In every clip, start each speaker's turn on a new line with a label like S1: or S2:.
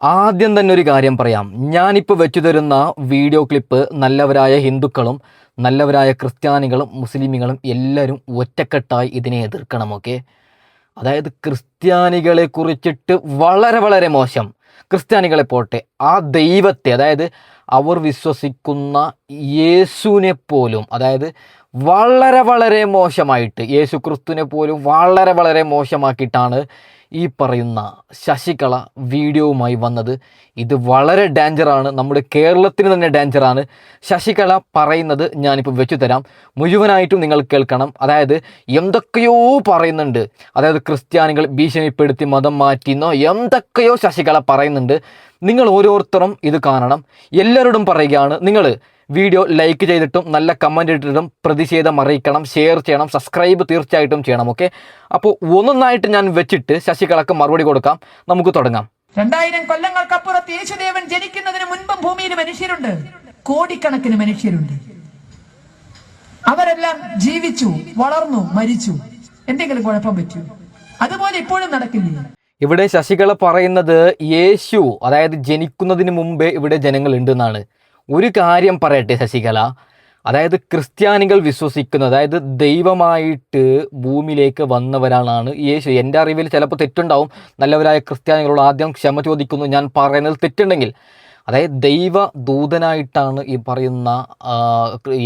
S1: ആദ്യം തന്നെ ഒരു കാര്യം പറയാം. ഞാനിപ്പോൾ വെച്ചു തരുന്ന വീഡിയോ ക്ലിപ്പ് നല്ലവരായ ഹിന്ദുക്കളും നല്ലവരായ ക്രിസ്ത്യാനികളും മുസ്ലിമുകളും എല്ലാവരും ഒറ്റക്കെട്ടായി ഇതിനെ എതിർക്കണം. ഓക്കെ, അതായത് ക്രിസ്ത്യാനികളെ കുറിച്ചിട്ട് വളരെ വളരെ മോശം. ക്രിസ്ത്യാനികളെ പോട്ടെ, ആ ദൈവത്തെ, അതായത് അവർ വിശ്വസിക്കുന്ന യേശുവിനെ പോലും, അതായത് വളരെ വളരെ മോശമായിട്ട്, യേശു ക്രിസ്തുവിനെ പോലും വളരെ വളരെ മോശമാക്കിയിട്ടാണ് ഈ പറയുന്ന ശശികല വീഡിയോവുമായി വന്നത്. ഇത് വളരെ ഡേഞ്ചറാണ്, നമ്മുടെ കേരളത്തിന് തന്നെ ഡേഞ്ചറാണ്. ശശികല പറയുന്നത് ഞാനിപ്പോൾ വെച്ചു തരാം, മുഴുവനായിട്ടും നിങ്ങൾ കേൾക്കണം. അതായത് എന്തൊക്കെയോ പറയുന്നുണ്ട്, അതായത് ക്രിസ്ത്യാനികൾ ഭീഷണിപ്പെടുത്തി മതം മാറ്റിയെന്നോ എന്തൊക്കെയോ ശശികല പറയുന്നുണ്ട്. നിങ്ങൾ ഓരോരുത്തരും ഇത് കാണണം. എല്ലാവരോടും പറയുകയാണ്, നിങ്ങൾ വീഡിയോ ലൈക്ക് ചെയ്തിട്ടും നല്ല കമൻ്റ് ഇട്ടിട്ടും പ്രതിഷേധം അറിയിക്കണം, ഷെയർ ചെയ്യണം, സബ്സ്ക്രൈബ് തീർച്ചയായിട്ടും ചെയ്യണം. ഓക്കെ, അപ്പോൾ ഒന്നൊന്നായിട്ട് ഞാൻ വെച്ചിട്ട് ശശികലക്ക് മറുപടി കൊടുക്കാം. നമുക്ക് തുടങ്ങാം.
S2: 2000 കൊല്ലങ്ങൾക്കപ്പുറത്ത് യേശുദേവൻ ജനിക്കുന്നതിന് മുൻപും ഭൂമിയിൽ മനുഷ്യരുണ്ട്, കോടിക്കണക്കിന് മനുഷ്യരുണ്ട്. അവരെല്ലാം ജീവിച്ചു, വളർന്നു, മരിച്ചു. എന്തെങ്കിലും കുഴപ്പം പറ്റൂ? അതുപോലെ ഇപ്പോഴും നടക്കില്ലേ?
S1: ഇവിടെ ശശികല പറയുന്നത് യേശു, അതായത് ജനിക്കുന്നതിന് മുമ്പേ ഇവിടെ ജനങ്ങളുണ്ട് എന്നാണ്. ഒരു കാര്യം പറയട്ടെ ശശികല, അതായത് ക്രിസ്ത്യാനികൾ വിശ്വസിക്കുന്നത്, അതായത് ദൈവമായിട്ട് ഭൂമിയിലേക്ക് വന്നവരാണ് യേശു. എൻ്റെ അറിവിൽ ചിലപ്പോൾ തെറ്റുണ്ടാവും. നല്ലവരായ ക്രിസ്ത്യാനികളോട് ആദ്യം ക്ഷമ ചോദിക്കുന്നു, ഞാൻ പറയുന്നത് തെറ്റുണ്ടെങ്കിൽ. അതായത് ദൈവ ദൂതനായിട്ടാണ് ഈ പറയുന്ന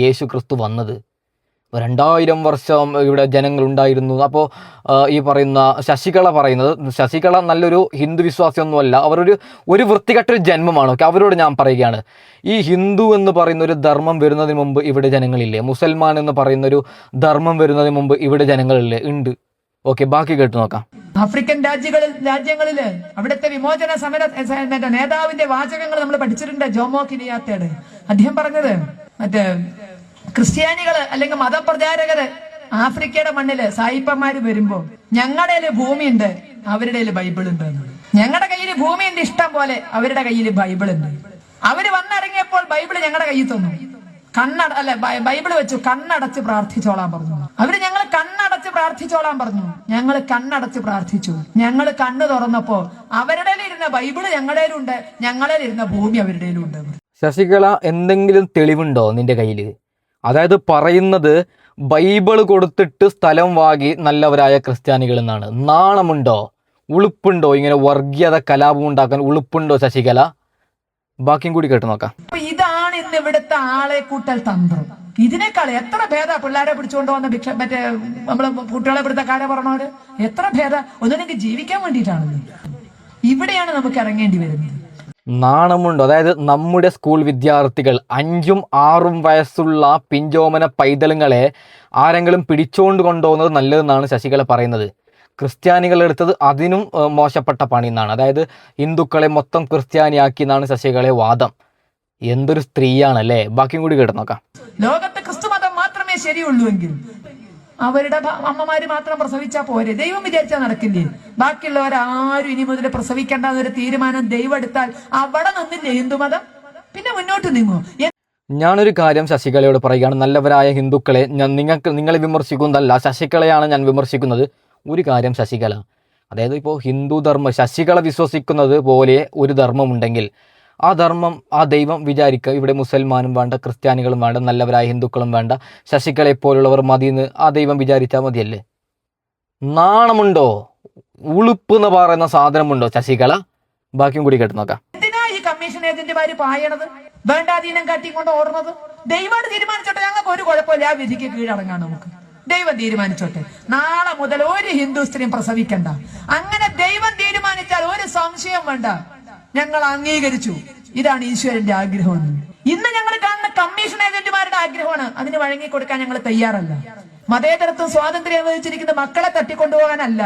S1: യേശു ക്രിസ്തു വന്നത്. 2000 വർഷം ഇവിടെ ജനങ്ങളുണ്ടായിരുന്നു. അപ്പോൾ ഈ പറയുന്ന ശശികല പറയുന്നത്, ശശികല നല്ലൊരു ഹിന്ദു വിശ്വാസിയൊന്നുമല്ല, ഒരു വൃത്തികെട്ടൊരു ജന്മമാണ്. ഓക്കെ, അവരോട് ഞാൻ പറയുകയാണ്, ഈ ഹിന്ദു എന്ന് പറയുന്ന ഒരു ധർമ്മം വരുന്നതിന് മുമ്പ് ഇവിടെ ജനങ്ങളില്ലേ? മുസൽമാൻ എന്ന് പറയുന്ന ഒരു ധർമ്മം വരുന്നതിന് മുമ്പ് ഇവിടെ ജനങ്ങളില്ലേ? ഉണ്ട്. ഓക്കെ, ബാക്കി കേട്ടു നോക്കാം.
S2: ആഫ്രിക്കൻ രാജ്യങ്ങളില് അവിടുത്തെ വിമോചന സമര നേതാവിന്റെ വാചകങ്ങൾ നമ്മൾ പഠിച്ചിട്ടുണ്ട്. ജോമോ കിനിയാത്തയുടെ അദ്ദേഹം പറഞ്ഞത്, മറ്റേ ക്രിസ്ത്യാനികള് അല്ലെങ്കിൽ മതപ്രചാരകര് ആഫ്രിക്കയുടെ മണ്ണില് സായിപ്പന്മാര് വരുമ്പോ ഞങ്ങളുടെ ഭൂമിയുണ്ട്, അവരുടെ ബൈബിൾ ഉണ്ട്. ഞങ്ങളുടെ കയ്യിൽ ഭൂമിയുണ്ട് ഇഷ്ടം പോലെ, അവരുടെ കയ്യിൽ ബൈബിൾ ഉണ്ട്. അവര് വന്നിറങ്ങിയപ്പോൾ ബൈബിൾ ഞങ്ങളുടെ കയ്യിൽ തന്നു. ബൈബിള് വെച്ചു കണ്ണടച്ച് പ്രാർത്ഥിച്ചോളാൻ പറഞ്ഞു. അവര് ഞങ്ങൾ കണ്ണടച്ച് പ്രാർത്ഥിച്ചോളാൻ പറഞ്ഞു. ഞങ്ങൾ കണ്ണടച്ച് പ്രാർത്ഥിച്ചു. ഞങ്ങൾ കണ്ണു തുറന്നപ്പോ അവരുടെ ഇരുന്ന ബൈബിള് ഞങ്ങളുടെയിലുണ്ട്, ഞങ്ങളുടെ ഇരുന്ന ഭൂമി അവരുടെയിലും ഉണ്ട്.
S1: ശശികല, എന്തെങ്കിലും തെളിവുണ്ടോ നിന്റെ കയ്യിൽ? അതായത് പറയുന്നത് ബൈബിള് കൊടുത്തിട്ട് സ്ഥലം വാങ്ങി നല്ലവരായ ക്രിസ്ത്യാനികൾ എന്നാണ്. നാണമുണ്ടോ? ഉളുപ്പുണ്ടോ? ഇങ്ങനെ വർഗീയത കലാപം ഉണ്ടാക്കാൻ ഉളുപ്പുണ്ടോ ശശികല? ബാക്കിയും കൂടി കേട്ടു നോക്കാം.
S2: ഇതാണ് ഇന്ന് ഇവിടുത്തെ ആളെ കൂട്ടൽ തന്ത്രം. ഇതിനേക്കാൾ എത്ര ഭേദ പിള്ളേരെ പിടിച്ചുകൊണ്ട് വന്ന മറ്റേ നമ്മള് കുട്ടികളെ പിടുത്ത കാര്യം പറഞ്ഞവര് എത്ര ഭേദ. ഒന്നിനെങ്കിൽ ജീവിക്കാൻ വേണ്ടിയിട്ടാണ്. ഇവിടെയാണ് നമുക്ക് ഇറങ്ങേണ്ടി വരുന്നത്.
S1: നാണമുണ്ടോ? അതായത് നമ്മുടെ സ്കൂൾ വിദ്യാർത്ഥികൾ 5ഉം 6ഉം വയസ്സുള്ള പിഞ്ചോമന പൈതലുങ്ങളെ ആരെങ്കിലും പിടിച്ചുകൊണ്ട് കൊണ്ടുപോകുന്നത് നല്ലതെന്നാണ് ശശികല പറയുന്നത്. ക്രിസ്ത്യാനികൾ എടുത്തത് അതിനും മോശപ്പെട്ട പണി എന്നാണ്. അതായത് ഹിന്ദുക്കളെ മൊത്തം ക്രിസ്ത്യാനിയാക്കി എന്നാണ് ശശികലയുടെ വാദം. എന്തൊരു സ്ത്രീയാണല്ലേ? ബാക്കിയും കൂടി കേട്ട് നോക്കാം.
S2: ലോകത്ത് ക്രിസ്തുമതം മാത്രമേ ശരിയുള്ളൂ എങ്കിൽ അവരുടെ അമ്മമാര് മാത്രം പ്രസവിച്ചാൽ പോരെ? ദൈവം വിചാരിച്ചാൽ നടക്കില്ലേ? ബാക്കിയുള്ളവരാരും ഇനി മുതൽ പ്രസവിക്കേണ്ടെന്നൊരു തീരുമാനം ദൈവം എടുത്താൽ അവിടെ നിന്നില്ലേ ഹിന്ദുമതം? പിന്നെ മുന്നോട്ട് നീങ്ങുമോ?
S1: ഞാനൊരു കാര്യം ശശികലയോട് പറയുകയാണ്, നല്ലവരായ ഹിന്ദുക്കളെ, നിങ്ങളെ വിമർശിക്കുന്നതല്ല, ശശികലയാണ് ഞാൻ വിമർശിക്കുന്നത്. ഒരു കാര്യം ശശികല, അതായത് ഇപ്പോൾ ഹിന്ദു ധർമ്മം ശശികല വിശ്വസിക്കുന്നത് പോലെ ഒരു ധർമ്മമുണ്ടെങ്കിൽ ആ ധർമ്മം, ആ ദൈവം വിചാരിക്കുക ഇവിടെ മുസൽമാനും വേണ്ട, ക്രിസ്ത്യാനികളും വേണ്ട, നല്ലവരായ ഹിന്ദുക്കളും വേണ്ട, ശശികലയെ പോലുള്ളവർ മതിയെന്ന് ആ ദൈവം വിചാരിച്ചാൽ മതിയല്ലേ? നാണമുണ്ടോ? ഉളുപ്പ് എന്ന് പറയുന്ന സാധനമുണ്ടോ ശശികല? ബാക്കിയും കൂടി കേട്ട് നോക്കാം.
S2: എന്തിനാ ഈ കമ്മീഷൻ ഏജന്റുമാര് പായണത്? വേണ്ടാധീനം കാട്ടിക്കൊണ്ട് ഓടുന്നത്? ദൈവം തീരുമാനിച്ചോട്ടെ, ഞങ്ങൾക്ക് ഒരു കുഴപ്പമില്ല, ആ വിധിക്ക് കീഴടങ്ങാൻ നമുക്ക്. ദൈവം തീരുമാനിച്ചോട്ടെ, നാളെ മുതൽ ഒരു ഹിന്ദു സ്ത്രീയും പ്രസവിക്കണ്ട. അങ്ങനെ ദൈവം തീരുമാനിച്ചാൽ ഒരു സംശയം വേണ്ട, ഞങ്ങൾ അംഗീകരിച്ചു. ഇതാണ് ഈശ്വരന്റെ ആഗ്രഹം. ഇന്ന് ഞങ്ങൾ കാണുന്ന കമ്മീഷൻ ഏജന്റുമാരുടെ ആഗ്രഹമാണ്. അതിന് വഴങ്ങിക്കൊടുക്കാൻ ഞങ്ങൾ തയ്യാറല്ല. മതേതരത്വം സ്വാതന്ത്ര്യം അനുഭവിച്ചിരിക്കുന്ന മക്കളെ തട്ടിക്കൊണ്ടുപോകാനല്ല,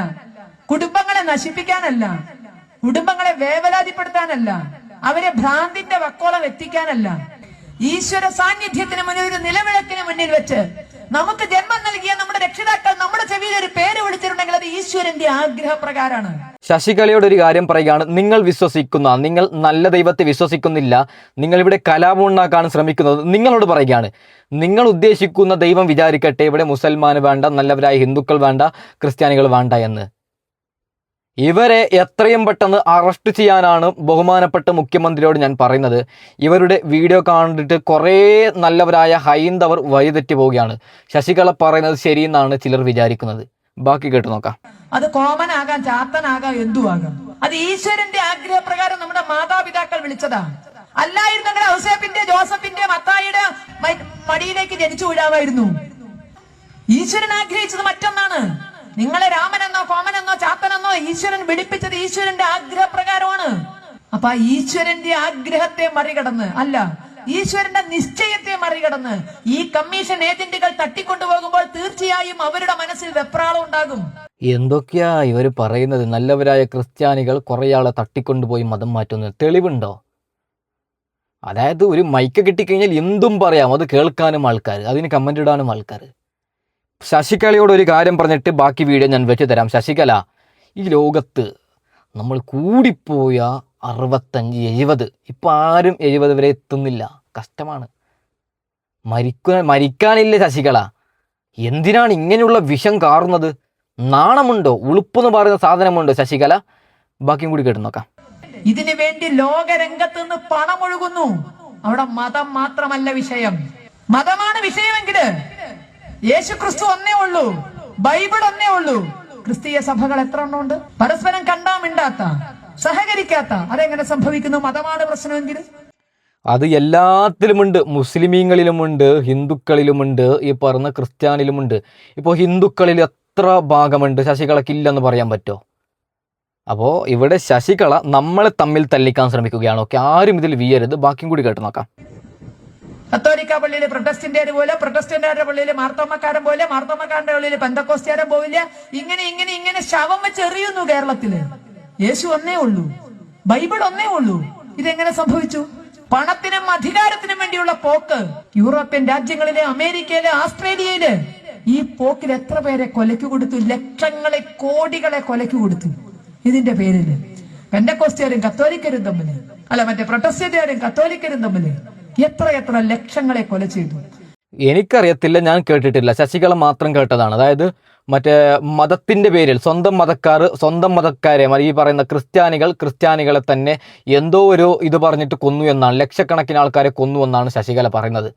S2: കുടുംബങ്ങളെ നശിപ്പിക്കാനല്ല, കുടുംബങ്ങളെ വേവലാതിപ്പെടുത്താനല്ല, അവരെ ഭ്രാന്തിന്റെ വക്കോളം എത്തിക്കാനല്ല. ഈശ്വര സാന്നിധ്യത്തിന് മുന്നിൽ, ഒരു നിലവിളക്കിന് മുന്നിൽ വെച്ച് നമുക്ക് ജന്മം നൽകിയ നമ്മുടെ രക്ഷിതാക്കൾ നമ്മുടെ ചെവിയിൽ ഒരു പേര് വിളിച്ചിട്ടുണ്ടെങ്കിൽ അത് ഈശ്വരന്റെ ആഗ്രഹപ്രകാരമാണ്.
S1: ശശികലയോട് ഒരു കാര്യം പറയുകയാണ്, നിങ്ങൾ നല്ല ദൈവത്തെ വിശ്വസിക്കുന്നില്ല, നിങ്ങൾ ഇവിടെ കലാപം ഉണ്ടാക്കാൻ ശ്രമിക്കുന്നത്. നിങ്ങളോട് പറയുകയാണ്, നിങ്ങൾ ഉദ്ദേശിക്കുന്ന ദൈവം വിചാരിക്കട്ടെ ഇവിടെ മുസൽമാന് വേണ്ട, നല്ലവരായ ഹിന്ദുക്കൾ വേണ്ട, ക്രിസ്ത്യാനികൾ വേണ്ട എന്ന്. ഇവരെ എത്രയും പെട്ടെന്ന് അറസ്റ്റ് ചെയ്യാനാണ് ബഹുമാനപ്പെട്ട മുഖ്യമന്ത്രിയോട് ഞാൻ പറയുന്നത്. ഇവരുടെ വീഡിയോ കണ്ടിട്ട് കുറേ നല്ലവരായ ഹൈന്ദവർ വഴിതെറ്റി പോവുകയാണ്. ശശികല പറയുന്നത് ശരിയെന്നാണ് ചിലർ വിചാരിക്കുന്നത്. ബാക്കി കേട്ടു നോക്കാം.
S2: അത് കോമൻ ആകാം, ചാത്തനാകാം, എന്തുവാകാം. അത് ഈശ്വരന്റെ ആഗ്രഹപ്രകാരം നമ്മുടെ മാതാപിതാക്കൾ വിളിച്ചതാ. അല്ലായിരുന്നെങ്കിൽ ഔസേപ്പിന്റെ, ജോസഫിന്റെ, മത്തായിയുടെ മടിയിലേക്ക് ജനിച്ചു വീഴാമായിരുന്നു. ഈശ്വരൻ ആഗ്രഹിച്ചത് മറ്റൊന്നാണ്. നിങ്ങളെ രാമനെന്നോ കോമനെന്നോ ചാത്തനെന്നോ ഈശ്വരൻ വിളിപ്പിച്ചത് ഈശ്വരന്റെ ആഗ്രഹപ്രകാരമാണ്. അപ്പൊ ആ ഈശ്വരന്റെ ആഗ്രഹത്തെ മറികടന്ന്, അല്ല ഈശ്വരന്റെ നിശ്ചയത്തെ മറികടന്ന് ഈ കമ്മീഷൻ ഏജന്റുകൾ തട്ടിക്കൊണ്ടുപോകുമ്പോൾ തീർച്ചയായും അവരുടെ മനസ്സിൽ വെപ്രാളം ഉണ്ടാകും.
S1: എന്തൊക്കെയാ ഇവർ പറയുന്നത്? നല്ലവരായ ക്രിസ്ത്യാനികൾ കുറേയാളെ തട്ടിക്കൊണ്ടുപോയി മതം മാറ്റുന്നത് തെളിവുണ്ടോ? അതായത് ഒരു മൈക്ക് കിട്ടിക്കഴിഞ്ഞാൽ എന്തും പറയാം, അത് കേൾക്കാനും ആൾക്കാർ, അതിന് കമൻ്റ് ഇടാനും ആൾക്കാർ. ശശികലയോട് ഒരു കാര്യം പറഞ്ഞിട്ട് ബാക്കി വീഡിയോ ഞാൻ വെച്ച് തരാം. ശശികല, ഈ ലോകത്ത് നമ്മൾ കൂടിപ്പോയ 65-70, ഇപ്പം ആരും 70 വരെ എത്തുന്നില്ല. കഷ്ടമാണ്. മരിക്കാനില്ല ശശികല. എന്തിനാണ് ഇങ്ങനെയുള്ള വിഷം കാറുന്നത്? നാണമുണ്ടോ? ഉളുപ്പെന്ന് പറയുന്ന സാധനമുണ്ടോ ശശികല? ബാക്കിയും കൂടി കേട്ടു നോക്കാം.
S2: ഇതിനു വേണ്ടി ലോകരംഗത്ത് നിന്ന് പണം ഒഴുകുന്നു. അവിടെ മതം മാത്രമല്ല വിഷയം. മതമാണ് വിഷയമെങ്കില് യേശു ക്രിസ്തു ഒന്നേ ഉള്ളൂ, ബൈബിൾ ഒന്നേ ഉള്ളൂ. ക്രിസ്തീയ സഭകൾ എത്ര എണ്ണമുണ്ട്? പരസ്പരം കണ്ടാ മിണ്ടാത്ത, സഹകരിക്കാത്ത. അതെങ്ങനെ സംഭവിക്കുന്നു? മതമാണ് പ്രശ്നമെങ്കിൽ
S1: അത് എല്ലാത്തിലുമുണ്ട്. മുസ്ലിമീങ്ങളിലുമുണ്ട്, ഹിന്ദുക്കളിലുമുണ്ട്, ഈ പറഞ്ഞ ക്രിസ്ത്യാനിലുമുണ്ട്. ഇപ്പോൾ ഹിന്ദുക്കളിൽ എത്ര ഭാഗമുണ്ട്? ശശികളക്കില്ലെന്ന് പറയാൻ പറ്റുമോ? അപ്പോൾ ഇവിടെ ശശികല നമ്മളെ തമ്മിൽ തല്ലിക്കാൻ ശ്രമിക്കുകയാണ്. ഓക്കെ, ആരും ഇതിൽ വീയരുത്. ബാക്കിയും കൂടി കേട്ട് നോക്കാം.
S2: കത്തോലിക്ക പള്ളിയിൽ പ്രൊട്ടസ്റ്റന്റുകാർ പോലെ, പ്രൊട്ടസ്റ്റന്റുകാരുടെ പള്ളിയിൽ മാർത്തോമക്കാരൻ പോലെ, മാർത്തോമക്കാരന്റെ പള്ളിയിൽ പെന്തക്കോസ്റ്റുകാരൻ പോവില്ല. ഇങ്ങനെ ശവം വെച്ച് എറിയുന്നു കേരളത്തില്. യേശു ഒന്നേ ഉള്ളൂ, ബൈബിൾ ഒന്നേ ഉള്ളൂ. ഇതെങ്ങനെ സംഭവിച്ചു? പണത്തിനും അധികാരത്തിനും വേണ്ടിയുള്ള പോക്ക്. യൂറോപ്യൻ രാജ്യങ്ങളില്, അമേരിക്കയില്, ആസ്ട്രേലിയയില് ഈ പോക്കിൽ എത്ര പേരെ കൊലയ്ക്ക് കൊടുത്തു? ലക്ഷങ്ങളെ, കോടികളെ കൊലയ്ക്ക് കൊടുത്തു. ഇതിന്റെ പേരില് പെന്തക്കോസ്റ്റുകാരും കത്തോലിക്കരും തമ്മില്, അല്ല മറ്റേ പ്രൊട്ടസ്റ്റന്റുകാരും കത്തോലിക്കരും തമ്മില് എത്ര ലക്ഷങ്ങളെ കൊല ചെയ്തു.
S1: എനിക്കറിയത്തില്ല, ഞാൻ കേട്ടിട്ടില്ല. ശശികല മാത്രം കേട്ടതാണ്. അതായത് മറ്റേ മതത്തിൻ്റെ പേരിൽ സ്വന്തം മതക്കാരെ, ഈ പറയുന്ന ക്രിസ്ത്യാനികളെ തന്നെ എന്തോ ഒരു ഇത് പറഞ്ഞിട്ട് കൊന്നു എന്നാണ്, ലക്ഷക്കണക്കിന് ആൾക്കാരെ കൊന്നു എന്നാണ് ശശികല പറയുന്നത്.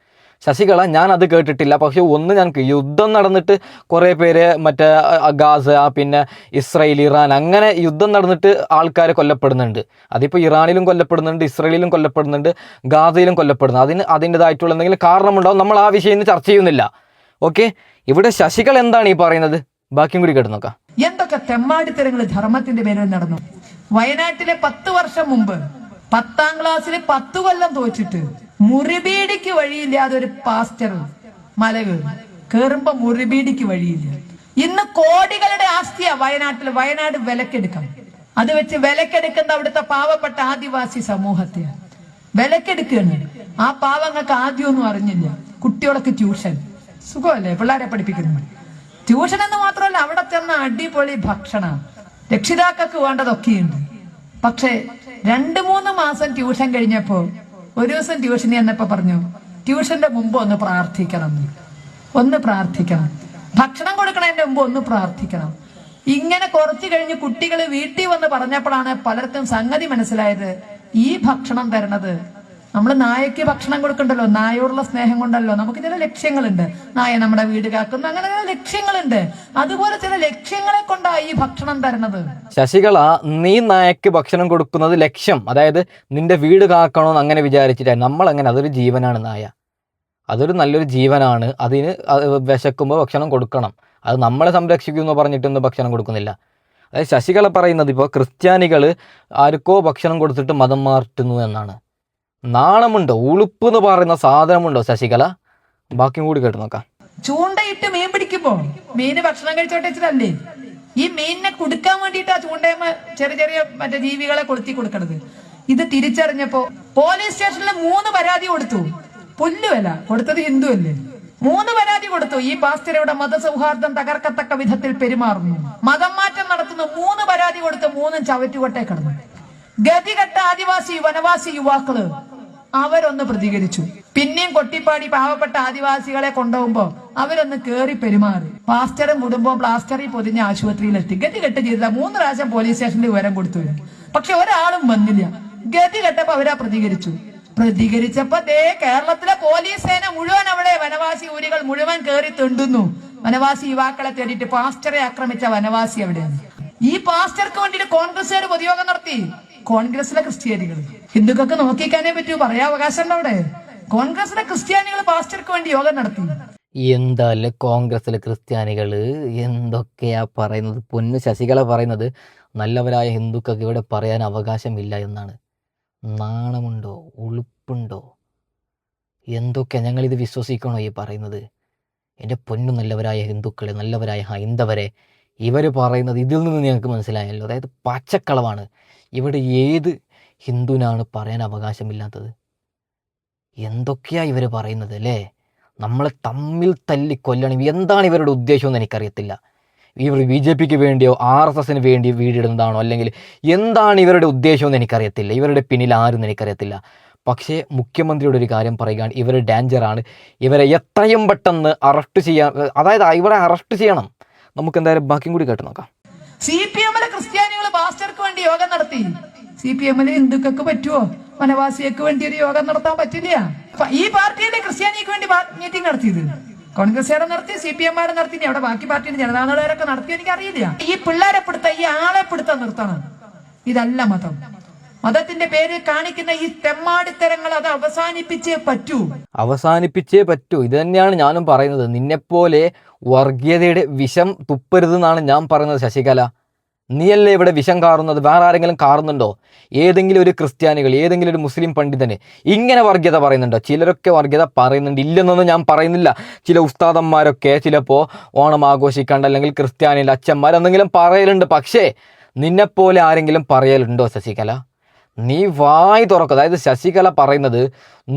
S1: ശശികല, ഞാൻ അത് കേട്ടിട്ടില്ല. പക്ഷെ ഒന്ന് ഞങ്ങൾക്ക് യുദ്ധം നടന്നിട്ട് കുറേ പേര് മറ്റേ ഗാസ, പിന്നെ ഇസ്രായേൽ, ഇറാൻ, അങ്ങനെ യുദ്ധം നടന്നിട്ട് ആൾക്കാർ കൊല്ലപ്പെടുന്നുണ്ട്. അതിപ്പോൾ ഇറാനിലും കൊല്ലപ്പെടുന്നുണ്ട്, ഇസ്രായേലിലും കൊല്ലപ്പെടുന്നുണ്ട്, ഗാസയിലും കൊല്ലപ്പെടുന്നു. അതിൻ്റെതായിട്ടുള്ള എന്തെങ്കിലും കാരണമുണ്ടാവും. നമ്മൾ ആ വിഷയം ഇന്ന് ചർച്ച ചെയ്യുന്നില്ല. ഓക്കെ, ഇവിടെ ശശികല എന്താണ് ഈ പറയുന്നത്? ബാക്കിയും കൂടി കേട്ട് നോക്കാം.
S2: എന്തൊക്കെ തെമ്മാടിത്തരങ്ങൾ ധർമ്മത്തിന്റെ പേരിൽ നടന്നു. വയനാട്ടിലെ 10 വർഷം മുമ്പ് 10ാം ക്ലാസ്സിൽ 10 കൊല്ലം തോച്ചിട്ട് മുറിബീടിക്ക് വഴിയില്ലാതെ ഒരു പാസ്റ്റർ മല കേറുമ്പോ മുറിബീടിക്ക് വഴിയില്ല. ഇന്ന് കോടികളുടെ ആസ്തിയാ വയനാട് വിലക്കെടുക്കാം. അത് വെച്ച് വിലക്കെടുക്കുന്ന അവിടുത്തെ പാവപ്പെട്ട ആദിവാസി സമൂഹത്തെ വിലക്കെടുക്കുകയാണ്. ആ പാവങ്ങൾക്ക് ആദ്യമൊന്നും അറിഞ്ഞില്ല. കുട്ടികളൊക്കെ ട്യൂഷൻ, സുഖമല്ലേ, പിള്ളേരെ പഠിപ്പിക്കുന്നു. ട്യൂഷൻ എന്ന് മാത്രമല്ല, അവിടെ ചെന്ന അടിപൊളി ഭക്ഷണം, രക്ഷിതാക്കൾക്ക് വേണ്ടതൊക്കെയുണ്ട്. പക്ഷെ 2-3 മാസം ട്യൂഷൻ കഴിഞ്ഞപ്പോ ഒരു ദിവസം ട്യൂഷന് ചെന്നപ്പോ പറഞ്ഞു, ട്യൂഷന്റെ മുമ്പ് ഒന്ന് പ്രാർത്ഥിക്കണം, ഭക്ഷണം കൊടുക്കണതിന്റെ മുമ്പ് ഒന്ന് പ്രാർത്ഥിക്കണം. ഇങ്ങനെ കുറച്ചു കഴിഞ്ഞ് കുട്ടികൾ വീട്ടിൽ വന്ന് പറഞ്ഞപ്പോഴാണ് പലർക്കും സംഗതി മനസ്സിലായത്. ഈ ഭക്ഷണം തരണത് നമ്മൾ നായക്ക് ഭക്ഷണം കൊടുക്കണ്ടല്ലോ, നായോടുള്ള സ്നേഹം കൊണ്ടല്ലോ. നമുക്ക് ചില ലക്ഷ്യങ്ങളുണ്ട്. നായ നമ്മുടെ വീട് കാക്കുന്നു, അങ്ങനെ ചില ലക്ഷ്യങ്ങളുണ്ട്. അതുപോലെ ചില ലക്ഷ്യങ്ങളെ കൊണ്ടാണ് ഈ ഭക്ഷണം തരണത്.
S1: ശശികല, നീ നായക്ക് ഭക്ഷണം കൊടുക്കുന്നത് ലക്ഷ്യം, അതായത് നിന്റെ വീട് കാക്കണമെന്ന് അങ്ങനെ വിചാരിച്ചിട്ടാണ്. നമ്മളങ്ങനെ, അതൊരു ജീവനാണ് നായ, അതൊരു നല്ലൊരു ജീവനാണ്. അതിന് വിശക്കുമ്പോൾ ഭക്ഷണം കൊടുക്കണം. അത് നമ്മളെ സംരക്ഷിക്കുമെന്ന് പറഞ്ഞിട്ടൊന്നും ഭക്ഷണം കൊടുക്കുന്നില്ല. അതായത് ശശികല പറയുന്നത് ഇപ്പോൾ ക്രിസ്ത്യാനികൾ ആർക്കോ ഭക്ഷണം കൊടുത്തിട്ട് മതം മാറ്റുന്നു എന്നാണ്. നാണമുണ്ടോ? ഉളുപ്പ് എന്ന് പറയുന്ന സാധനമുണ്ടോ ശശികല? ബാക്കിയും കൂടി കേട്ട് നോക്കാം.
S2: ചൂണ്ടയിട്ട് മീൻ പിടിക്കുമ്പോ മീന് ഭക്ഷണം കഴിച്ചോട്ടല്ലേ, ഈ മീനിനെ കൊടുക്കാൻ വേണ്ടിയിട്ടാ ചൂണ്ടയമ്മ ചെറിയ മറ്റേ ജീവികളെ കൊളുത്തി കൊടുക്കണത്. ഇത് തിരിച്ചറിഞ്ഞപ്പോ പോലീസ് സ്റ്റേഷനിൽ 3 പരാതി കൊടുത്തു. പുല്ലുവല്ല കൊടുത്തത്, ഹിന്ദു അല്ലേ. 3 പരാതി കൊടുത്തു. ഈ പാസ്റ്ററുടെ മതസൗഹാർദ്ദം തകർക്കത്തക്ക വിധത്തിൽ പെരുമാറുന്നു, മതം മാറ്റം നടത്തുന്നു. 3 പരാതി കൊടുത്ത് 3 ചവറ്റുകൊട്ടേ കിടന്നു. ഗതികെട്ട ആദിവാസി വനവാസി യുവാക്കള് അവരൊന്ന് പ്രതികരിച്ചു. പിന്നെയും കൊട്ടിപ്പാടി പാവപ്പെട്ട ആദിവാസികളെ കൊണ്ടുപോകുമ്പോ അവരൊന്ന് കേറി പെരുമാറി പാസ്റ്ററും കുടുംബവും പ്ലാസ്റ്ററിൽ പൊതിഞ്ഞ ആശുപത്രിയിലെത്തി. ഗതി കെട്ട് ചെയ്ത 3 പ്രാവശ്യം പോലീസ് സ്റ്റേഷനിൽ വിവരം കൊടുത്തു. പക്ഷെ ഒരാളും വന്നില്ല. ഗതി കെട്ടപ്പോ അവരാ പ്രതികരിച്ചപ്പോ കേരളത്തിലെ പോലീസ് സേന മുഴുവൻ അവിടെ വനവാസി ഊരുകൾ മുഴുവൻ കേറി തെണ്ടുന്നു. വനവാസി യുവാക്കളെ തേടിയിട്ട് പാസ്റ്ററെ ആക്രമിച്ച വനവാസി എവിടെയാണ്? ഈ പാസ്റ്റർക്ക് വേണ്ടിയിട്ട് കോൺഗ്രസ്സുകാർ പൊതുയോഗം നടത്തി. കോൺഗ്രസിലെ ക്രിസ്ത്യാനികൾ, ഹിന്ദുക്കൾക്ക് നോക്കിക്കാനേ പറ്റൂ, പറയാൻ അവകാശം ഉണ്ടോ അവിടെ? കോൺഗ്രസിലെ ക്രിസ്ത്യാനികൾ പാസ്റ്റർക്ക് വേണ്ടി യോഗം നടത്തി.
S1: എന്താല്ലേ കോൺഗ്രസിലെ ക്രിസ്ത്യാനികൾ എന്തൊക്കെയാ പറയുന്നത്? പൊന്നു ശശികല പറയുന്നത് നല്ലവരായ ഹിന്ദുക്കൾക്ക് ഇവിടെ പറയാൻ അവകാശമില്ല എന്നാണ്. നാണമുണ്ടോ? ഉളുപ്പുണ്ടോ? എന്തൊക്കെയാ? ഞങ്ങളിത് വിശ്വസിക്കണോ ഈ പറയുന്നത്? എൻ്റെ പൊന്നു നല്ലവരായ ഹിന്ദുക്കളെ, നല്ലവരായ ഹൈന്ദവരെ, ഇവർ പറയുന്നത് ഇതിൽ നിന്ന് ഞങ്ങൾക്ക് മനസ്സിലായല്ലോ. അതായത് പച്ചക്കളവാണ്. ഇവിടെ ഏത് ഹിന്ദുവിനാണ് പറയാൻ അവകാശമില്ലാത്തത്? എന്തൊക്കെയാ ഇവർ പറയുന്നത് അല്ലേ? നമ്മളെ തമ്മിൽ തല്ലി കൊല്ലണം. എന്താണ് ഇവരുടെ ഉദ്ദേശമെന്ന് എനിക്കറിയത്തില്ല. ഇവർ BJPക്ക് വേണ്ടിയോ RSSന് വേണ്ടി വീടിടുന്നതാണോ, അല്ലെങ്കിൽ എന്താണ് ഇവരുടെ ഉദ്ദേശമെന്ന് എനിക്കറിയത്തില്ല. ഇവരുടെ പിന്നിൽ ആരെന്ന് എനിക്കറിയത്തില്ല. പക്ഷേ മുഖ്യമന്ത്രിയുടെ ഒരു കാര്യം പറയുകയാണ്, ഇവർ ഡേഞ്ചറാണ്, ഇവരെ എത്രയും പെട്ടെന്ന് അറസ്റ്റ് ചെയ്യാൻ, അതായത് ഇവരെ അറസ്റ്റ് ചെയ്യണം. നമുക്ക് എന്തായാലും ബാക്കിയും കൂടി കേട്ട് നോക്കാം.
S2: CPM-ലെ ക്രിസ്ത്യാനികൾ പാസ്റ്റർക്ക് വേണ്ടി യോഗം നടത്തി. CPM-ലെ ഹിന്ദുക്കൾക്ക് പറ്റുമോ? വനവാസികൾക്ക് വേണ്ടി ഒരു യോഗം നടത്താൻ പറ്റില്ല. ഈ പാർട്ടിയുടെ ക്രിസ്ത്യാനിക്ക് വേണ്ടി മീറ്റിംഗ് നടത്തിയത് കോൺഗ്രസ്സുകാരെ നടത്തി, CPM-മാരെ നടത്തി. അവിടെ ബാക്കി പാർട്ടിയുടെ ജനതാദളക്കാരൊക്കെ നടത്തി എനിക്കറിയില്ല. ഈ പിള്ളേരെ പിടുത്ത, ഈ ആളെ പിടുത്തം നിർത്തണം. ഇതല്ല മതം. മതത്തിന്റെ പേര് കാണിക്കുന്ന ഈ തെമ്മാടിത്തരങ്ങൾ അത് അവസാനിപ്പിച്ചേ പറ്റൂ. ഇത് തന്നെയാണ് ഞാനും പറയുന്നത്. നിന്നെപ്പോലെ വർഗീയതയുടെ വിഷം തുപ്പരുതെന്നാണ് ഞാൻ പറയുന്നത്. ശശികല, നീയല്ലേ ഇവിടെ വിഷം കാറുന്നത്? വേറെ ആരെങ്കിലും കാറുന്നുണ്ടോ? ഏതെങ്കിലും ഒരു ക്രിസ്ത്യാനികൾ, ഏതെങ്കിലും ഒരു മുസ്ലിം പണ്ഡിതന് ഇങ്ങനെ വർഗീയത പറയുന്നുണ്ടോ? ചിലരൊക്കെ വർഗീയത പറയുന്നുണ്ട്, ഇല്ലെന്നൊന്നും ഞാൻ പറയുന്നില്ല. ചില ഉസ്താദന്മാരൊക്കെ ചിലപ്പോൾ ഓണം ആഘോഷിക്കാണ്ട്, അല്ലെങ്കിൽ ക്രിസ്ത്യാനിയുടെ അച്ഛന്മാരെന്തെങ്കിലും പറയലുണ്ട്. പക്ഷേ നിന്നെപ്പോലെ ആരെങ്കിലും പറയലുണ്ടോ ശശികല? നീ വായി തുറക്കുക. അതായത് ശശികല പറയുന്നത്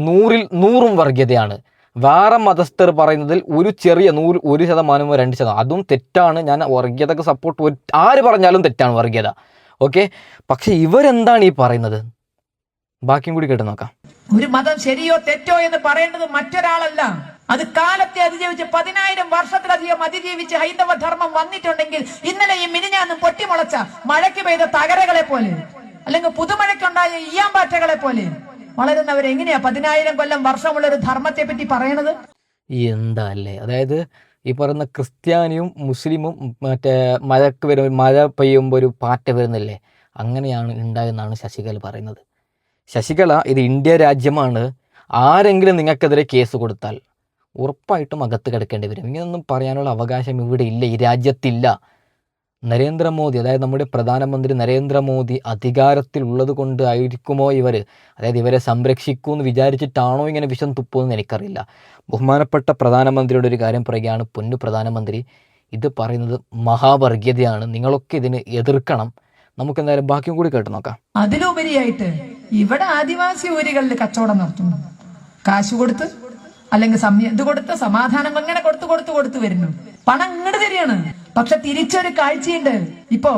S2: 100ൽ 100 വർഗീയതയാണ്. വേറെ മതസ്ഥർ പറയുന്നതിൽ ഒരു ചെറിയ 1% 2%, അതും തെറ്റാണ്. ഞാൻ വർഗീയതക്ക് സപ്പോർട്ട്, ആര് പറഞ്ഞാലും തെറ്റാണ് വർഗീയത. ഓക്കെ, പക്ഷെ ഇവരെന്താണ് ഈ പറയുന്നത്? ബാക്കിയും കൂടി കേട്ട് നോക്കാം. ഒരു മതം ശരിയോ തെറ്റോ എന്ന് പറയേണ്ടത് മറ്റൊരാളല്ല. അത് കാലത്തെ അതിജീവിച്ച് 10,000 വർഷത്തിലധികം അതിജീവിച്ച് ഹൈന്ദവ ധർമ്മം വന്നിട്ടുണ്ടെങ്കിൽ ഇന്നലെയും മിനിഞ്ഞാന്നും പൊട്ടിമുളച്ച മഴയ്ക്ക് പെയ്ത തകരകളെ പോലെ, അല്ലെങ്കിൽ പുതുമഴയ്ക്കുണ്ടായ ഈയാമ്പാറ്റകളെ പോലെ വളരുന്നവരെങ്ങനെയാ 10,000 കൊല്ലം വർഷമുള്ള ഒരു ധർമ്മത്തെ പറ്റി പറയണത്?
S1: എന്താ അല്ലേ? അതായത് ഈ പറയുന്ന ക്രിസ്ത്യാനിയും മുസ്ലിമും മറ്റേ മഴ പെയ്യുമ്പോൾ ഒരു പാറ്റ വരുന്നില്ലേ, അങ്ങനെയാണ് ഉണ്ടായെന്നാണ് ശശികല പറയുന്നത്. ശശികല, ഇത് ഇന്ത്യ രാജ്യമാണ്. ആരെങ്കിലും നിങ്ങൾക്കെതിരെ കേസ് കൊടുത്താൽ ഉറപ്പായിട്ടും അകത്ത് കിടക്കേണ്ടി വരും. ഇങ്ങനൊന്നും പറയാനുള്ള അവകാശം ഇവിടെ ഇല്ല, ഈ രാജ്യത്തില്ല. നരേന്ദ്രമോദി, അതായത് നമ്മുടെ പ്രധാനമന്ത്രി നരേന്ദ്രമോദി അധികാരത്തിലുള്ളത് കൊണ്ട് ആയിരിക്കുമോ അതായത് ഇവരെ സംരക്ഷിക്കുമെന്ന് വിചാരിച്ചിട്ടാണോ ഇങ്ങനെ വിഷം തുപ്പുമെന്ന് എനിക്കറിയില്ല. ബഹുമാനപ്പെട്ട പ്രധാനമന്ത്രിയുടെ ഒരു കാര്യം പറയുകയാണ്, പൊന്നു പ്രധാനമന്ത്രി, ഇത് പറയുന്നത് മഹാവർഗീയതയാണ്, നിങ്ങളൊക്കെ ഇതിനെ എതിർക്കണം. നമുക്ക് എന്തായാലും ബാക്കിയും കൂടി കേട്ട് നോക്കാം.
S2: അതിലുപരിയായിട്ട് ഇവിടെ ആദിവാസി ഊരുകളിൽ കച്ചവടം നടത്തുന്നു. കാശ് കൊടുത്ത്, അല്ലെങ്കിൽ ഇത് കൊടുത്ത്, സമാധാനം അങ്ങനെ കൊടുത്തു വരുന്നു. പണം ഇങ്ങോട്ട് തരികയാണ്. പക്ഷെ തിരിച്ചൊരു കാഴ്ചയുണ്ട്. ഇപ്പോ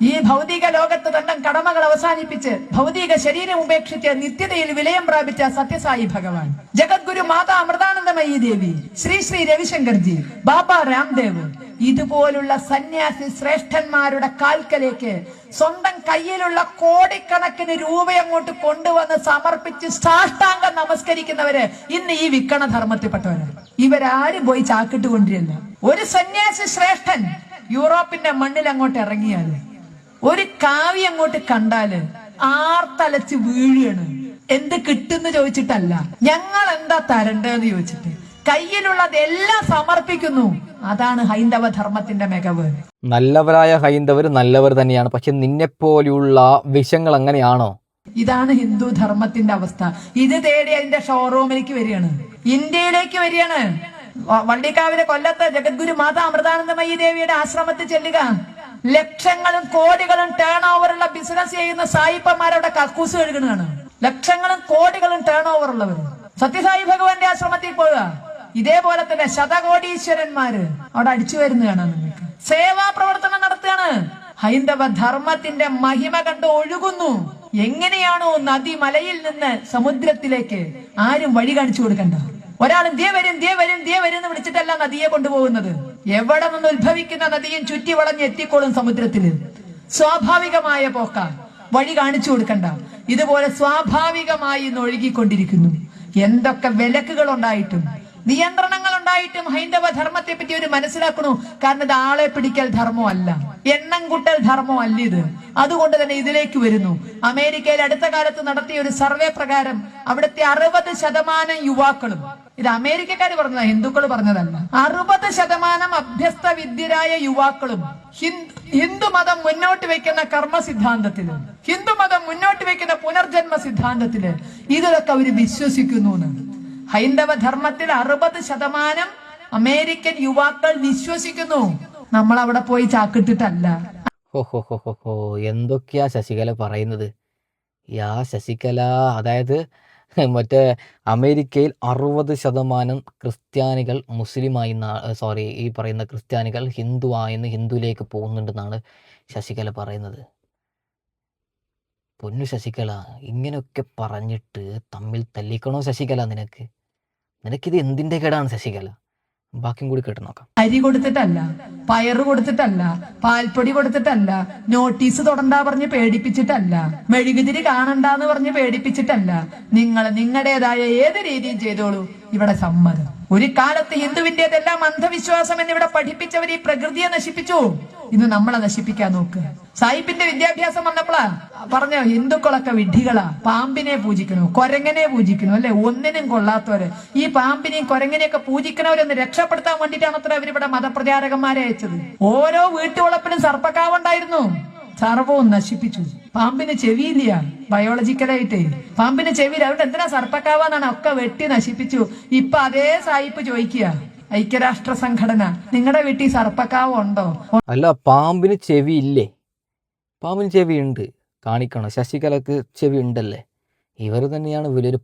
S2: ഈ ഭൗതിക ലോകത്ത് തന്റെ കടമകൾ അവസാനിപ്പിച്ച് ഭൗതിക ശരീരം ഉപേക്ഷിച്ച് നിത്യതയിൽ വിലയം പ്രാപിച്ച സത്യസായി ഭഗവാൻ, ജഗദ്ഗുരു മാതാ അമൃതാനന്ദമയി ദേവി, ശ്രീ രവിശങ്കർജി, ബാബ രാംദേവ്, ഇതുപോലുള്ള സന്യാസി ശ്രേഷ്ഠന്മാരുടെ കാൽക്കലേക്ക് സ്വന്തം കയ്യിലുള്ള കോടിക്കണക്കിന് രൂപ അങ്ങോട്ട് കൊണ്ടുവന്ന് സമർപ്പിച്ച് സാഷ്ടാംഗം നമസ്കരിക്കുന്നവര് ഇന്ന് ഈ വിക്കണ ധർമ്മത്തിൽപ്പെട്ടവരാണ്. ഇവരാരും പോയി ചാക്കിട്ട് കൊണ്ടിരല്ല. ഒരു സന്യാസി ശ്രേഷ്ഠൻ യൂറോപ്പിന്റെ മണ്ണിൽ അങ്ങോട്ട് ഇറങ്ങിയാല്, ഒരു കാവ്യം അങ്ങോട്ട് കണ്ടാല് ആർത്തലച്ച് വീഴുകയാണ്. എന്ത് കിട്ടുന്ന് ചോദിച്ചിട്ടല്ല, ഞങ്ങൾ എന്താ തരണ്ടെന്ന് ചോദിച്ചിട്ട് കയ്യിലുള്ളതെല്ലാം സമർപ്പിക്കുന്നു. അതാണ് ഹൈന്ദവ ധർമ്മത്തിന്റെ മികവ്.
S1: നല്ലവരായ ഹൈന്ദവർ നല്ലവർ തന്നെയാണ്. പക്ഷെ നിന്നെപ്പോലെയുള്ള വിഷങ്ങൾ അങ്ങനെയാണോ?
S2: ഇതാണ് ഹിന്ദു ധർമ്മത്തിന്റെ അവസ്ഥ. ഇത് തേടി അതിന്റെ ഷോറൂമിലേക്ക് വരികയാണ്, ഇന്ത്യയിലേക്ക് വരികയാണ്. വള്ളിക്കാവിലെ കൊല്ലത്ത് ജഗദ്ഗുരു മാതാ അമൃതാനന്ദമയി ദേവിയുടെ ആശ്രമത്തിൽ ചെല്ലുക. ലക്ഷങ്ങളും കോടികളും ടേൺ ഓവറുള്ള ബിസിനസ് ചെയ്യുന്ന സായിപ്പന്മാരവിടെ കക്കൂസ് കഴുകുന്നതാണ്. ലക്ഷങ്ങളും കോടികളും ടേൺ ഓവർ ഉള്ളവർ സത്യസായി ഭഗവാന്റെ ആശ്രമത്തിൽ പോവുക. ഇതേപോലെ തന്നെ ശതകോടീശ്വരന്മാര് അവിടെ അടിച്ചു വരുന്നതാണ്. നിങ്ങൾക്ക് സേവാ പ്രവർത്തനം നടത്തുകയാണ്. ഹൈന്ദവ ധർമ്മത്തിന്റെ മഹിമ കണ്ട് ഒഴുകുന്നു. എങ്ങനെയാണോ നദി മലയിൽ നിന്ന് സമുദ്രത്തിലേക്ക് ആരും വഴി കാണിച്ചു കൊടുക്കണ്ട. ഒരാളും ദേ വരും എന്ന് വിളിച്ചിട്ടല്ല നദിയെ കൊണ്ടുപോകുന്നത്. എവിടെ നിന്ന് ഉത്ഭവിക്കുന്ന നദിയും ചുറ്റി വളഞ്ഞ് എത്തിക്കോളും സമുദ്രത്തില്. സ്വാഭാവികമായ പോക്ക, വഴി കാണിച്ചു കൊടുക്കണ്ട. ഇതുപോലെ സ്വാഭാവികമായി ഇന്ന് ഒഴുകിക്കൊണ്ടിരിക്കുന്നു. എന്തൊക്കെ വിലക്കുകൾ ഉണ്ടായിട്ടും നിയന്ത്രണങ്ങൾ ഉണ്ടായിട്ടും ഹൈന്ദവ ധർമ്മത്തെ പറ്റി ഒരു മനസ്സിലാക്കണു. കാരണം ഇത് ആളെ പിടിക്കൽ ധർമ്മമല്ല, എണ്ണം കൂട്ടൽ ധർമ്മമല്ല ഇത്. അതുകൊണ്ട് തന്നെ ഇതിലേക്ക് വരുന്നു. അമേരിക്കയിൽ അടുത്ത കാലത്ത് നടത്തിയ ഒരു സർവേ പ്രകാരം അവിടുത്തെ 60% യുവാക്കളും, ഇത് അമേരിക്കക്കാർ പറഞ്ഞതാ, ഹിന്ദുക്കൾ പറഞ്ഞതല്ല, 60% അഭ്യസ്ത വിദ്യരായ യുവാക്കളും ഹിന്ദുമതം മുന്നോട്ട് വെക്കുന്ന കർമ്മ സിദ്ധാന്തത്തില്, ഹിന്ദുമതം മുന്നോട്ട് വെക്കുന്ന പുനർജന്മ സിദ്ധാന്തത്തില് ഇതിലൊക്കെ അവര് വിശ്വസിക്കുന്നു. ഹൈന്ദവ ധർമ്മത്തിൽ 60% അമേരിക്കൻ യുവാക്കൾ വിശ്വസിക്കുന്നു. നമ്മൾ അവിടെ പോയി ചാക്കിട്ടിട്ടല്ല.
S1: ഹോ എന്തൊക്കെയാ ശശികല പറയുന്നത്? യാ ശശികല, അതായത് മറ്റേ അമേരിക്കയിൽ 60% ക്രിസ്ത്യാനികൾ മുസ്ലിമായി, ഈ പറയുന്ന ക്രിസ്ത്യാനികൾ ഹിന്ദുവായെന്ന് ഹിന്ദുവിലേക്ക് പോകുന്നുണ്ടെന്നാണ് ശശികല പറയുന്നത്. പൊന്നു ശശികല, ഇങ്ങനെയൊക്കെ പറഞ്ഞിട്ട് തമ്മിൽ തല്ലിക്കണോ ശശികല? നിനക്കിത് എന്തിൻ്റെ കേടാണ് ശശികല? ബാക്കിയും കൂടി കേട്ട് നോക്കാം.
S2: അരി കൊടുത്തിട്ടല്ല, പയറ് കൊടുത്തിട്ടല്ല, പാൽപ്പൊടി കൊടുത്തിട്ടല്ല, നോട്ടീസ് തൊടണ്ടാ പറഞ്ഞ് പേടിപ്പിച്ചിട്ടല്ല, മെഴുകുതിരി കാണണ്ടാന്ന് പറഞ്ഞ് പേടിപ്പിച്ചിട്ടല്ല. നിങ്ങൾ നിങ്ങളുടേതായ ഏത് രീതിയും ചെയ്തോളൂ, ഇവിടെ സമ്മതം. ഒരു കാലത്ത് ഹിന്ദുവിന്റേതെല്ലാം അന്ധവിശ്വാസം എന്നിവിടെ പഠിപ്പിച്ചവർ ഈ പ്രകൃതിയെ നശിപ്പിച്ചു. ഇന്ന് നമ്മളെ നശിപ്പിക്കാൻ നോക്കുക. സാഹിബിന്റെ വിദ്യാഭ്യാസം വന്നപ്പോഴാ പറഞ്ഞോ, ഹിന്ദുക്കളൊക്കെ വിഡ്ഢികളാ, പാമ്പിനെ പൂജിക്കുന്നു, കൊരങ്ങനെ പൂജിക്കുന്നു, അല്ലെ, ഒന്നിനും കൊള്ളാത്തവര്. ഈ പാമ്പിനെയും കൊരങ്ങനെയൊക്കെ പൂജിക്കുന്നവരൊന്ന് രക്ഷപ്പെടുത്താൻ വേണ്ടിയിട്ടാണ് അത്ര അവരിവിടെ മതപ്രചാരകന്മാരെ അയച്ചത്. ഓരോ വീട്ടുവളപ്പിലും സർപ്പക്കാവുണ്ടായിരുന്നു, സർവവും നശിപ്പിച്ചു. പാമ്പിന് ചെവിയില്ല, ബയോളജിക്കലായിട്ട് പാമ്പിന് ചെവിയില്ല. അവിടെ എന്തിനാ സർപ്പക്കാവാന്നാണ്, ഒക്കെ വെട്ടി നശിപ്പിച്ചു. ഇപ്പൊ അതേ സായിപ്പ് ചോദിക്കുക, ഐക്യരാഷ്ട്ര സംഘടന, നിങ്ങളുടെ വീട്ടിൽ സർപ്പക്കാവ് ഉണ്ടോ?
S1: അല്ല, പാമ്പിന് ചെവി ഇല്ലേ? പാമ്പിന് ചെവി ഉണ്ട്, കാണിക്കണം. ശശികലക്ക് ചെവി ഉണ്ടല്ലേ? ഇവർ തന്നെയാണ് വലിയൊരു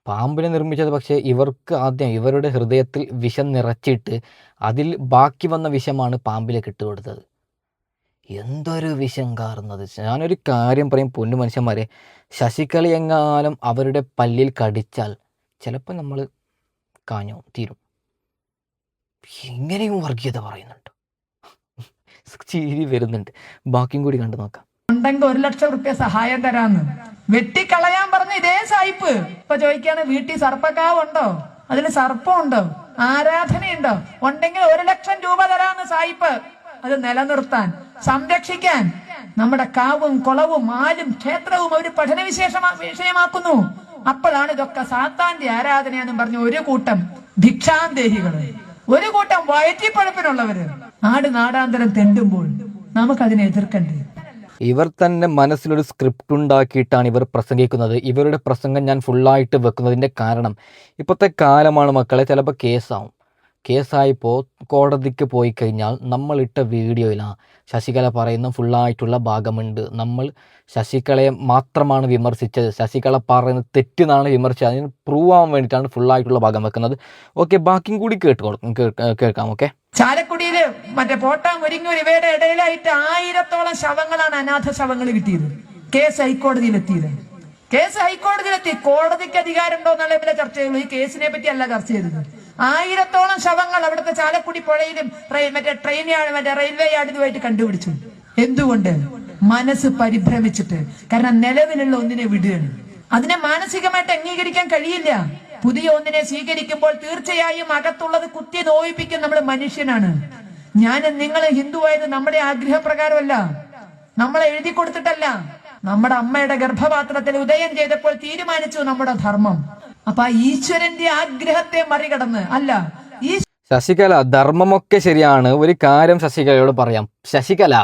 S1: പാമ്പിനെ നിർമ്മിച്ചത്. പക്ഷേ ഇവർക്ക് ആദ്യം ഇവരുടെ ഹൃദയത്തിൽ വിഷം നിറച്ചിട്ട് അതിൽ ബാക്കി വന്ന വിഷമാണ് പാമ്പിലേക്ക് ഇട്ടുകൊടുത്തത്. എന്തൊരു വിഷം കാർന്നത്! ഞാനൊരു കാര്യം പറയും പൊന്നു മനുഷ്യന്മാരെ, ശശികല എങ്ങാനും അവരുടെ പല്ലിൽ കടിച്ചാൽ ചിലപ്പോൾ നമ്മൾ കാഞ്ഞോ തീരും. ഇങ്ങനെയും വർഗീയത പറയുന്നുണ്ട്, ചിരി വരുന്നുണ്ട്. ബാക്കിയും കൂടി കണ്ടു നോക്കാം.
S2: ഉണ്ടെങ്കിൽ 1 ലക്ഷം റുപ്യ സഹായം തരാന്ന് വെട്ടിക്കളയാൻ പറഞ്ഞ ഇതേ സായിപ്പ് ഇപ്പൊ ചോദിക്കാണ്, വീട്ടിൽ സർപ്പക്കാവ് ഉണ്ടോ, അതിൽ സർപ്പമുണ്ടോ, ആരാധനയുണ്ടോ? ഉണ്ടെങ്കിൽ 1 ലക്ഷം രൂപ തരാന്ന് സായിപ്പ്. അത് നിലനിർത്താൻ, സംരക്ഷിക്കാൻ നമ്മുടെ കാവും കുളവും ആലും ക്ഷേത്രവും അവർ പഠന വിഷയമാക്കുന്നു. അപ്പോഴാണ് ഇതൊക്കെ സാത്താന്റെ ആരാധനയാന്നും പറഞ്ഞ് ഒരു കൂട്ടം ഭിക്ഷാന്തേഹികള്, ഒരു കൂട്ടം വയറ്റിപ്പഴപ്പിനുള്ളവര് നാടാന്തരം തെണ്ടുമ്പോൾ നമുക്കതിനെ എതിർക്കണ്ടേ?
S1: ഇവർ തന്നെ മനസ്സിലൊരു സ്ക്രിപ്റ്റ് ഉണ്ടാക്കിയിട്ടാണ് ഇവർ പ്രസംഗിക്കുന്നത്. ഇവരുടെ പ്രസംഗം ഞാൻ ഫുള്ളായിട്ട് വെക്കുന്നതിൻ്റെ കാരണം, ഇപ്പോഴത്തെ കാലമാണ് മക്കളെ, ചിലപ്പോൾ കേസായിപ്പോൾ കോടതിക്ക് പോയി കഴിഞ്ഞാൽ നമ്മളിട്ട വീഡിയോയിലാണ് ശശികല പറയുന്ന ഫുള്ളായിട്ടുള്ള ഭാഗമുണ്ട്. നമ്മൾ ശശികലയെ മാത്രമാണ് വിമർശിച്ചത്, ശശികല പറയുന്നത് തെറ്റെന്നാണ് വിമർശിച്ചത്. അതിന് പ്രൂവ് ആവാൻ വേണ്ടിയിട്ടാണ് ഫുള്ളായിട്ടുള്ള ഭാഗം വെക്കുന്നത്. ഓക്കെ, ബാക്കിയും കൂടി കേൾക്കാം. ഓക്കെ,
S2: ചാലക്കുടിയില് മറ്റേ പോട്ടാൻ മുരിങ്ങൂർ ഇവയുടെ ഇടയിലായിട്ട് 1000-ഓളം ശവങ്ങളാണ്, അനാഥ ശവങ്ങൾ കിട്ടിയത്. കേസ് ഹൈക്കോടതിയിലെത്തിയത്. കോടതിക്ക് അധികാരം ഉണ്ടോ എന്നുള്ള ഇവിടെ ചർച്ച ചെയ്യുള്ളൂ. ഈ കേസിനെ പറ്റി അല്ല ചർച്ച ചെയ്തത്. 1000-ഓളം ശവങ്ങൾ അവിടുത്തെ ചാലക്കുടി പുഴയിലും റെയിൽവേ യാർഡിലുമായിട്ട് കണ്ടുപിടിച്ചു. എന്തുകൊണ്ട്? മനസ്സ് പരിഭ്രമിച്ചിട്ട്. കാരണം നിലവിലുള്ള ഒന്നിനെ വിടുകയാണ്. അതിനെ മാനസികമായിട്ട് അംഗീകരിക്കാൻ കഴിയില്ല. പുതിയ ഒന്നിനെ സ്വീകരിക്കുമ്പോൾ തീർച്ചയായും അകത്തുള്ളത് കുത്തി നോയിപ്പിക്കും. നമ്മൾ മനുഷ്യനാണ്. നിങ്ങൾ ഹിന്ദുവായത് നമ്മുടെ ആഗ്രഹപ്രകാരമല്ല, നമ്മളെ എഴുതി കൊടുത്തിട്ടല്ല. നമ്മുടെ അമ്മയുടെ ഗർഭപാത്രത്തിൽ ഉദയം ചെയ്തപ്പോൾ തീരുമാനിച്ചു നമ്മുടെ ധർമ്മം. അപ്പൊ ഈശ്വരന്റെ ആഗ്രഹത്തെ മറികടന്ന് അല്ല.
S1: ശശികല, ധർമ്മമൊക്കെ ശരിയാണ്. ഒരു കാര്യം ശശികലയോട് പറയാം. ശശികല,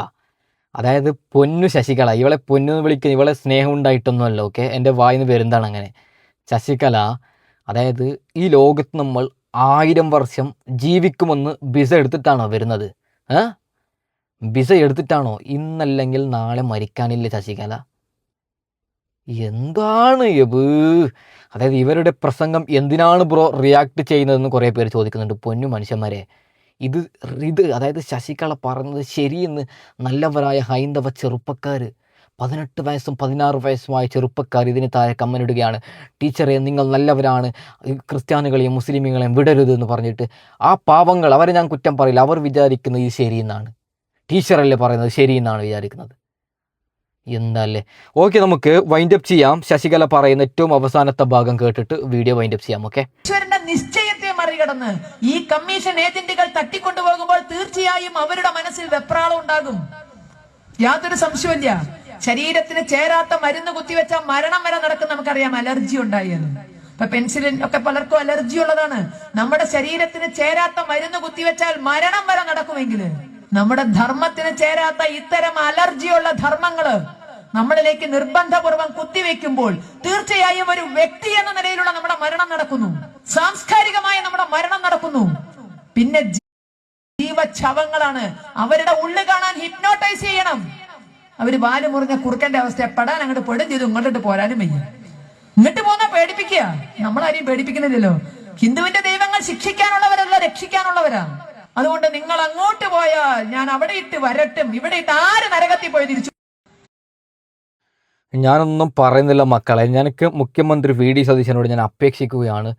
S1: അതായത് പൊന്നു ശശികല, ഇവളെ പൊന്നു വിളിക്കുന്ന, ഇവളെ സ്നേഹം ഉണ്ടായിട്ടൊന്നുമല്ല. ഓക്കെ, എൻ്റെ വായിന്ന് വരുന്നതാണ് അങ്ങനെ. ശശികല, അതായത് ഈ ലോകത്ത് നമ്മൾ 1000 വർഷം ജീവിക്കുമെന്ന് വിസ എടുത്തിട്ടാണോ വരുന്നത്? വിസ എടുത്തിട്ടാണോ? ഇന്നല്ലെങ്കിൽ നാളെ മരിക്കാനില്ല ശശികല. എന്താണ് അതായത് ഇവരുടെ പ്രസംഗം എന്തിനാണ് ബ്രോ റിയാക്ട് ചെയ്യുന്നതെന്ന് കുറേ പേര് ചോദിക്കുന്നുണ്ട്. പൊന്നു മനുഷ്യന്മാരെ, ഇത് അതായത് ശശികല പറഞ്ഞത് ശരിയെന്ന് നല്ലവരായ ഹൈന്ദവ ചെറുപ്പക്കാർ 18 വയസ്സും 16 വയസ്സുമായ ചെറുപ്പക്കാർ ഇതിന് താഴെ കമന്റ് ഇടുകയാണ്, ടീച്ചറെ നിങ്ങൾ നല്ലവരാണ്, ക്രിസ്ത്യാനികളെയും മുസ്ലിമുകളെയും വിടരുത് എന്ന് പറഞ്ഞിട്ട്. ആ പാവങ്ങൾ, അവരെ ഞാൻ കുറ്റം പറയില്ല, അവർ വിചാരിക്കുന്നത് ഇത് ശരിയെന്നാണ്. ടീച്ചറല്ലേ പറയുന്നത്, ശരിയെന്നാണ് വിചാരിക്കുന്നത്. എന്താല്ലേ. ഓക്കെ, നമുക്ക് വൈൻഡപ്പ് ചെയ്യാം. ശശികല പറയുന്ന ഏറ്റവും അവസാനത്തെ ഭാഗം കേട്ടിട്ട് വീഡിയോ വൈൻഡപ്പ് ചെയ്യാം. ഓക്കെ.
S2: ഈശ്വരന്റെ നിശ്ചയത്തെ മറികടന്ന് ഈ കമ്മീഷൻ ഏജന്റുകൾ തട്ടിക്കൊണ്ടുപോകുമ്പോൾ തീർച്ചയായും അവരുടെ മനസ്സിൽ വെപ്രാളം ഉണ്ടാകും. യാതൊരു സംശയമില്ല. ശരീരത്തിന് ചേരാത്ത മരുന്ന് കുത്തിവെച്ചാൽ മരണം വരെ നടക്കും. നമുക്കറിയാം അലർജി ഉണ്ടായത്. ഇപ്പൊ പെൻസിലിൻ ഒക്കെ പലർക്കും അലർജി ഉള്ളതാണ്. നമ്മുടെ ശരീരത്തിന് ചേരാത്ത മരുന്ന് കുത്തിവെച്ചാൽ മരണം വരെ നടക്കുമെങ്കിൽ നമ്മുടെ ധർമ്മത്തിന് ചേരാത്ത ഇത്തരം അലർജിയുള്ള ധർമ്മങ്ങള് നമ്മളിലേക്ക് നിർബന്ധപൂർവം കുത്തിവെക്കുമ്പോൾ തീർച്ചയായും ഒരു വ്യക്തി എന്ന നിലയിലുള്ള നമ്മുടെ മരണം നടക്കുന്നു. സാംസ്കാരികമായ നമ്മുടെ മരണം നടക്കുന്നു. പിന്നെ ജീവച്ഛവങ്ങളാണ്. അവരുടെ ഉള്ളു കാണാൻ ഹിപ്നോട്ടൈസ് ചെയ്യണം. അവര് വാല് മുറിഞ്ഞ കുറുക്കന്റെ അവസ്ഥ പെടാൻ അങ്ങോട്ട് പെടും ചെയ്തു, ഇങ്ങോട്ട് പോരാനും വയ്യ. ഇങ്ങോട്ട് പോന്നാ പേടിപ്പിക്കുക. നമ്മളാരെയും പേടിപ്പിക്കുന്നില്ലല്ലോ. ഹിന്ദുവിന്റെ ദൈവങ്ങൾ ശിക്ഷിക്കാനുള്ളവരല്ല, രക്ഷിക്കാനുള്ളവരാ. അതുകൊണ്ട് നിങ്ങൾ അങ്ങോട്ട് പോയാൽ ഞാൻ അവിടെ ഇട്ട് വരട്ടും, ഇവിടെ ഇട്ട് ആര് നരകത്തിൽ പോയി തിരിച്ചു.
S1: ഞാനൊന്നും പറയുന്നില്ല മക്കളെ. എനിക്ക് മുഖ്യമന്ത്രി വി.ഡി. സതീശനോട് ഞാൻ അപേക്ഷിക്കുകയാണ്,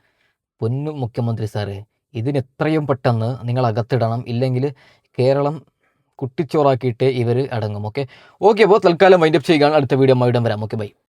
S1: പൊന്നു മുഖ്യമന്ത്രി സാറേ, ഇതിന് എത്രയും പെട്ടെന്ന് നിങ്ങൾ അകത്തിടണം. ഇല്ലെങ്കിൽ കേരളം കുട്ടിച്ചോറാക്കിയിട്ട് ഇവർ അടങ്ങും. ഓക്കെ. അപ്പോൾ തൽക്കാലം വൈൻഡപ്പ് ചെയ്യുകയാണ്. അടുത്ത വീഡിയോ ആയിട്ട് വരാം. Okay, by.